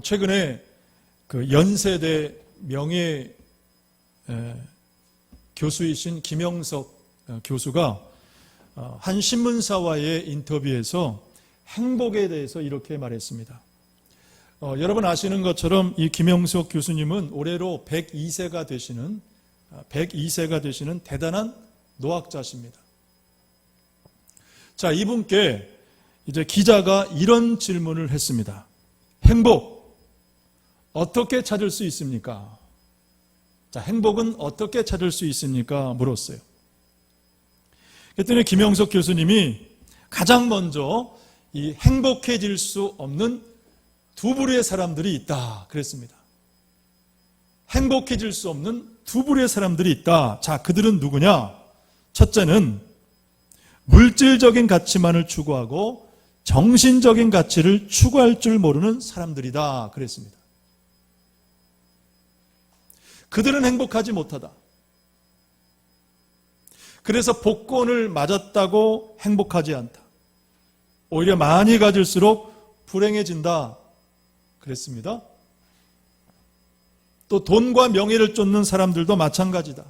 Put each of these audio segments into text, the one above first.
최근에 그 연세대 명예 교수이신 김영석 교수가 한 신문사와의 인터뷰에서 행복에 대해서 이렇게 말했습니다. 여러분 아시는 것처럼 이 김영석 교수님은 올해로 102세가 되시는 대단한 노학자십니다. 자, 이분께 이제 기자가 이런 질문을 했습니다. 행복 어떻게 찾을 수 있습니까? 자, 행복은 어떻게 찾을 수 있습니까? 물었어요. 그랬더니 김영석 교수님이 가장 먼저 이 행복해질 수 없는 두 부류의 사람들이 있다 그랬습니다. 행복해질 수 없는 두 부류의 사람들이 있다. 자, 그들은 누구냐? 첫째는 물질적인 가치만을 추구하고 정신적인 가치를 추구할 줄 모르는 사람들이다 그랬습니다. 그들은 행복하지 못하다. 그래서 복권을 맞았다고 행복하지 않다. 오히려 많이 가질수록 불행해진다 그랬습니다. 또 돈과 명예를 쫓는 사람들도 마찬가지다.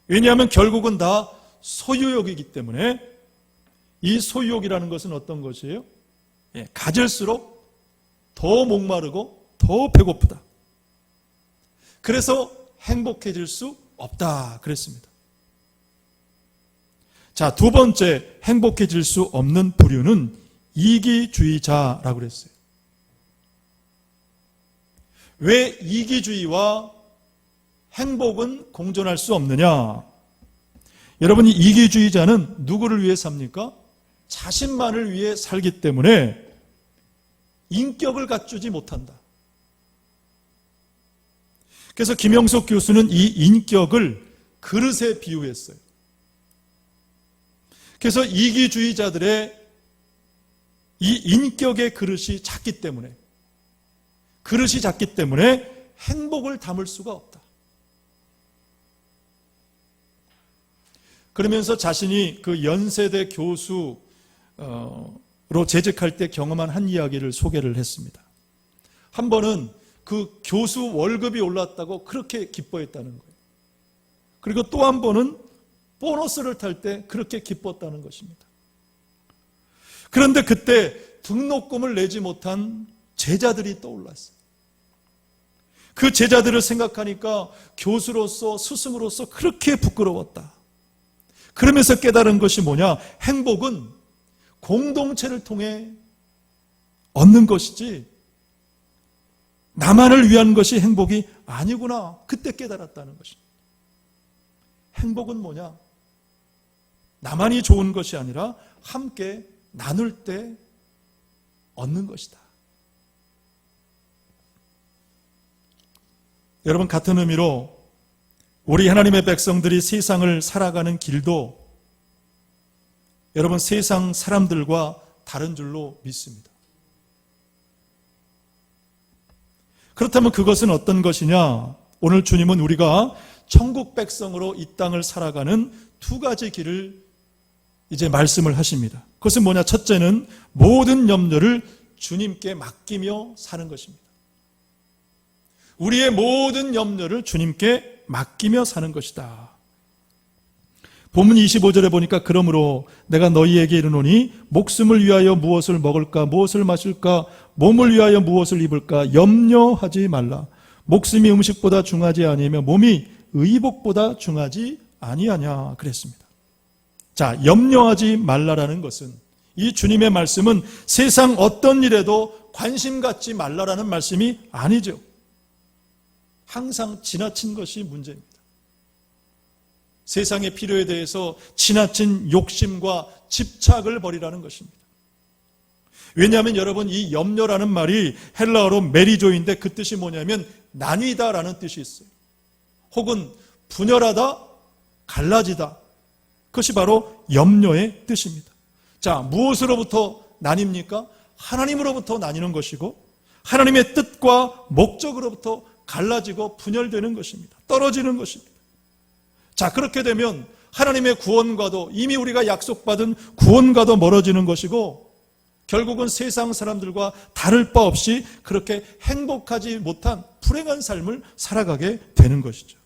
왜냐하면 결국은 다 소유욕이기 때문에 이 소유욕이라는 것은 어떤 것이에요? 가질수록 더 목마르고 더 배고프다. 그래서 행복해질 수 없다 그랬습니다. 자, 두 번째 행복해질 수 없는 부류는 이기주의자라고 그랬어요. 왜 이기주의와 행복은 공존할 수 없느냐? 여러분, 이 이기주의자는 누구를 위해 삽니까? 자신만을 위해 살기 때문에 인격을 갖추지 못한다. 그래서 김영석 교수는 이 인격을 그릇에 비유했어요. 그래서 이기주의자들의 이 인격의 그릇이 작기 때문에 행복을 담을 수가 없다. 그러면서 자신이 그 연세대 교수로 재직할 때 경험한 한 이야기를 소개를 했습니다. 한 번은 그 교수 월급이 올랐다고 그렇게 기뻐했다는 거예요. 그리고 또 한 번은 보너스를 탈 때 그렇게 기뻤다는 것입니다. 그런데 그때 등록금을 내지 못한 제자들이 떠올랐어요. 그 제자들을 생각하니까 교수로서 스승으로서 그렇게 부끄러웠다. 그러면서 깨달은 것이 뭐냐? 행복은 공동체를 통해 얻는 것이지 나만을 위한 것이 행복이 아니구나. 그때 깨달았다는 것입니다. 행복은 뭐냐? 나만이 좋은 것이 아니라 함께 나눌 때 얻는 것이다. 여러분, 같은 의미로 우리 하나님의 백성들이 세상을 살아가는 길도 여러분 세상 사람들과 다른 줄로 믿습니다. 그렇다면 그것은 어떤 것이냐? 오늘 주님은 우리가 천국 백성으로 이 땅을 살아가는 두 가지 길을 이제 말씀을 하십니다. 그것은 뭐냐? 첫째는 모든 염려를 주님께 맡기며 사는 것입니다. 우리의 모든 염려를 주님께 맡기며 사는 것이다. 본문 25절에 보니까 그러므로 내가 너희에게 이르노니 목숨을 위하여 무엇을 먹을까 무엇을 마실까 몸을 위하여 무엇을 입을까 염려하지 말라. 목숨이 음식보다 중하지 아니하며 몸이 의복보다 중하지 아니하냐 그랬습니다. 자, 염려하지 말라라는 것은 이 주님의 말씀은 세상 어떤 일에도 관심 갖지 말라라는 말씀이 아니죠. 항상 지나친 것이 문제입니다. 세상의 필요에 대해서 지나친 욕심과 집착을 버리라는 것입니다. 왜냐하면 여러분, 이 염려라는 말이 헬라어로 메리조인데 그 뜻이 뭐냐면 나뉘다라는 뜻이 있어요. 혹은 분열하다, 갈라지다. 그것이 바로 염려의 뜻입니다. 자, 무엇으로부터 나뉩니까? 하나님으로부터 나뉘는 것이고 하나님의 뜻과 목적으로부터 갈라지고 분열되는 것입니다. 떨어지는 것입니다. 자, 그렇게 되면 하나님의 구원과도 이미 우리가 약속받은 구원과도 멀어지는 것이고 결국은 세상 사람들과 다를 바 없이 그렇게 행복하지 못한 불행한 삶을 살아가게 되는 것이죠.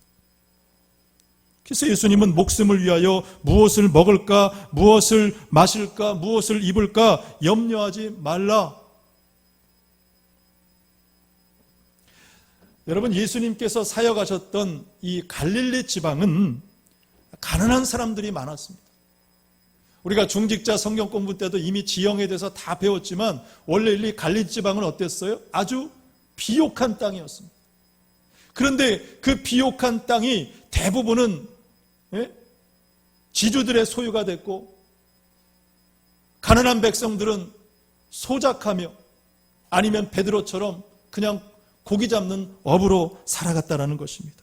그래서 예수님은 목숨을 위하여 무엇을 먹을까, 무엇을 마실까, 무엇을 입을까 염려하지 말라. 여러분, 예수님께서 사역하셨던 이 갈릴리 지방은 가난한 사람들이 많았습니다. 우리가 중직자 성경 공부 때도 이미 지형에 대해서 다 배웠지만 원래 이 갈릴리 지방은 어땠어요? 아주 비옥한 땅이었습니다. 그런데 그 비옥한 땅이 대부분은 지주들의 소유가 됐고, 가난한 백성들은 소작하며 아니면 베드로처럼 그냥 고기 잡는 업으로 살아갔다라는 것입니다.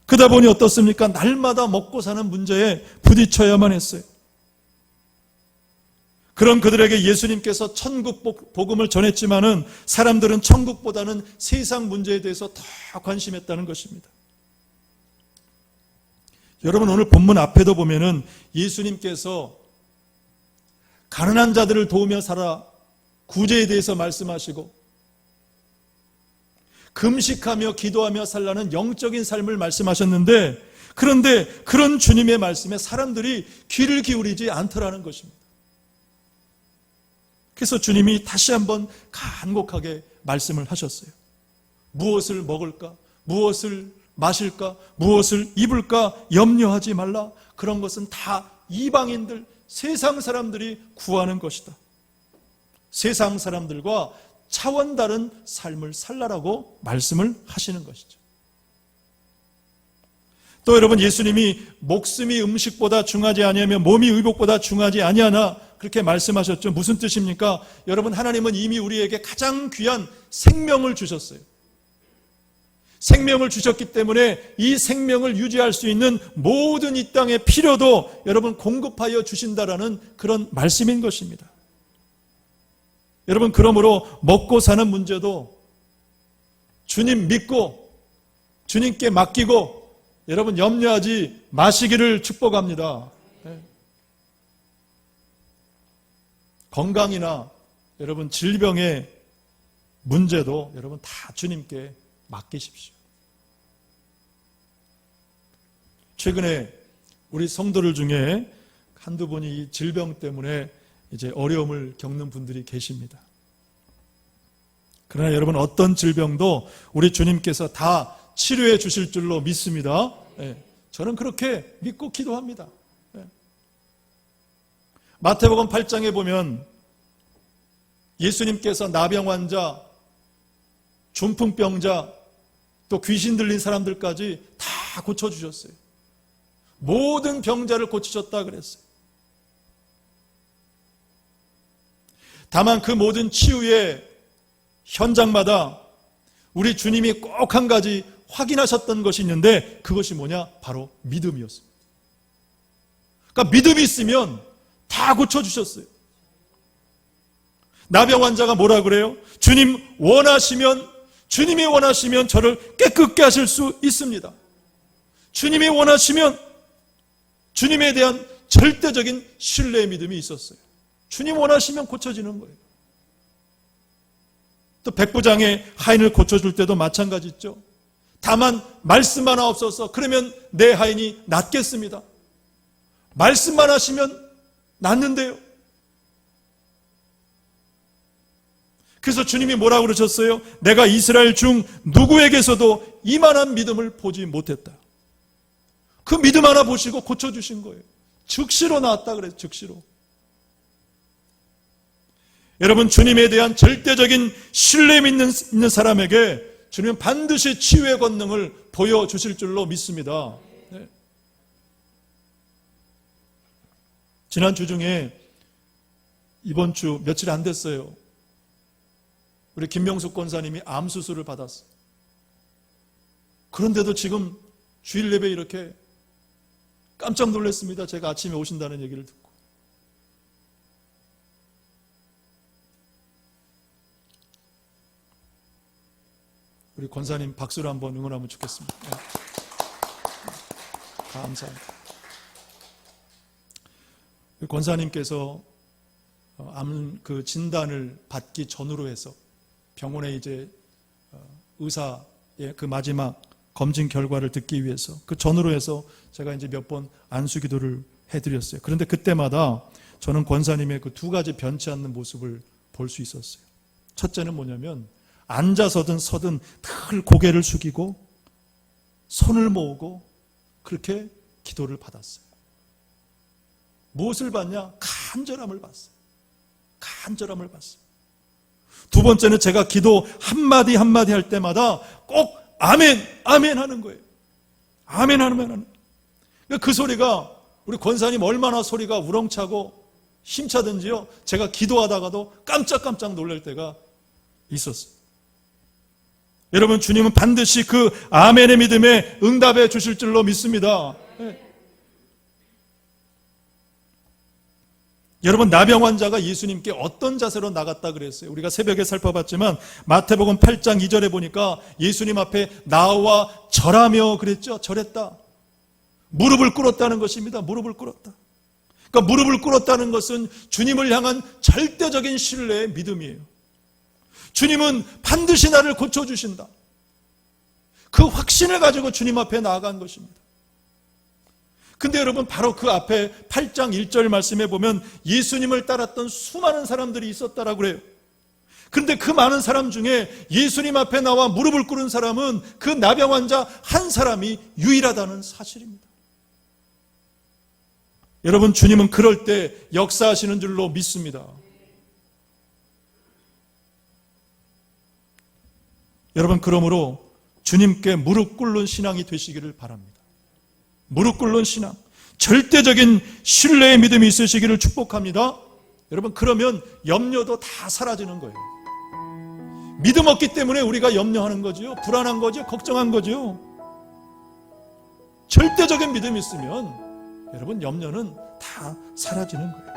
그러다 보니 어떻습니까? 날마다 먹고 사는 문제에 부딪혀야만 했어요. 그런 그들에게 예수님께서 천국 복음을 전했지만은 사람들은 천국보다는 세상 문제에 대해서 더 관심했다는 것입니다. 여러분, 오늘 본문 앞에도 보면은 예수님께서 가난한 자들을 도우며 살아 구제에 대해서 말씀하시고, 금식하며 기도하며 살라는 영적인 삶을 말씀하셨는데, 그런데 그런 주님의 말씀에 사람들이 귀를 기울이지 않더라는 것입니다. 그래서 주님이 다시 한번 간곡하게 말씀을 하셨어요. 무엇을 먹을까? 무엇을 마실까? 무엇을 입을까? 염려하지 말라. 그런 것은 다 이방인들, 세상 사람들이 구하는 것이다. 세상 사람들과 차원 다른 삶을 살라라고 말씀을 하시는 것이죠. 또 여러분, 예수님이 목숨이 음식보다 중하지 아니하며 몸이 의복보다 중하지 아니하나 그렇게 말씀하셨죠. 무슨 뜻입니까? 여러분, 하나님은 이미 우리에게 가장 귀한 생명을 주셨어요. 생명을 주셨기 때문에 이 생명을 유지할 수 있는 모든 이 땅의 필요도 여러분 공급하여 주신다라는 그런 말씀인 것입니다. 여러분, 그러므로 먹고 사는 문제도 주님 믿고 주님께 맡기고 여러분 염려하지 마시기를 축복합니다. 건강이나 여러분 질병의 문제도 여러분 다 주님께 맡기십시오. 최근에 우리 성도들 중에 한두 분이 이 질병 때문에 이제 어려움을 겪는 분들이 계십니다. 그러나 여러분, 어떤 질병도 우리 주님께서 다 치료해 주실 줄로 믿습니다. 저는 그렇게 믿고 기도합니다. 마태복음 8장에 보면 예수님께서 나병 환자, 중풍병자, 또 귀신 들린 사람들까지 다 고쳐주셨어요. 모든 병자를 고치셨다 그랬어요. 다만 그 모든 치유의 현장마다 우리 주님이 꼭 한 가지 확인하셨던 것이 있는데, 그것이 뭐냐? 바로 믿음이었습니다. 그러니까 믿음이 있으면 다 고쳐주셨어요. 나병 환자가 뭐라 그래요? 주님이 원하시면 저를 깨끗게 하실 수 있습니다. 주님이 원하시면 주님에 대한 절대적인 신뢰의 믿음이 있었어요. 주님 원하시면 고쳐지는 거예요. 또 백부장의 하인을 고쳐줄 때도 마찬가지죠. 다만 말씀 하나 없어서 그러면 내 하인이 낫겠습니다. 말씀만 하시면 낫는데요. 그래서 주님이 뭐라고 그러셨어요? 내가 이스라엘 중 누구에게서도 이만한 믿음을 보지 못했다. 그 믿음 하나 보시고 고쳐주신 거예요. 즉시로 나았다 그래요. 즉시로. 여러분, 주님에 대한 절대적인 신뢰 있는 사람에게 주님은 반드시 치유의 권능을 보여주실 줄로 믿습니다. 네. 지난주 중에 이번 주 며칠 안 됐어요. 우리 김명숙 권사님이 암 수술을 받았어요. 그런데도 지금 주일 예배 이렇게 깜짝 놀랐습니다. 제가 아침에 오신다는 얘기를 듣고. 우리 권사님 박수로 한번 응원하면 좋겠습니다. 네. 감사합니다. 우리 권사님께서 암 그 진단을 받기 전으로 해서 병원에 이제 의사의 그 마지막 검진 결과를 듣기 위해서 그 전으로 해서 제가 이제 몇 번 안수기도를 해드렸어요. 그런데 그때마다 저는 권사님의 그 두 가지 변치 않는 모습을 볼 수 있었어요. 첫째는 뭐냐면 앉아서든 서든 늘 고개를 숙이고 손을 모으고 그렇게 기도를 받았어요. 무엇을 받냐? 간절함을 받았어요. 간절함을 받았어요. 두 번째는 제가 기도 한마디 한마디 할 때마다 꼭 아멘, 아멘 하는 거예요. 아멘 하는 거예요. 그 소리가 우리 권사님 얼마나 소리가 우렁차고 힘차든지요. 제가 기도하다가도 깜짝깜짝 놀랄 때가 있었어요. 여러분, 주님은 반드시 그 아멘의 믿음에 응답해 주실 줄로 믿습니다. 네. 여러분, 나병 환자가 예수님께 어떤 자세로 나갔다 그랬어요? 우리가 새벽에 살펴봤지만 마태복음 8장 2절에 보니까 예수님 앞에 나와 절하며 그랬죠. 절했다. 무릎을 꿇었다는 것입니다. 무릎을 꿇었다. 그러니까 무릎을 꿇었다는 것은 주님을 향한 절대적인 신뢰의 믿음이에요. 주님은 반드시 나를 고쳐주신다. 그 확신을 가지고 주님 앞에 나아간 것입니다. 근데 여러분, 바로 그 앞에 8장 1절 말씀에 보면 예수님을 따랐던 수많은 사람들이 있었다라고 그래요. 그런데 그 많은 사람 중에 예수님 앞에 나와 무릎을 꿇은 사람은 그 나병 환자 한 사람이 유일하다는 사실입니다. 여러분, 주님은 그럴 때 역사하시는 줄로 믿습니다. 여러분, 그러므로 주님께 무릎 꿇는 신앙이 되시기를 바랍니다. 무릎 꿇는 신앙, 절대적인 신뢰의 믿음이 있으시기를 축복합니다. 여러분, 그러면 염려도 다 사라지는 거예요. 믿음 없기 때문에 우리가 염려하는 거죠. 불안한 거죠. 걱정한 거죠. 절대적인 믿음이 있으면 여러분, 염려는 다 사라지는 거예요.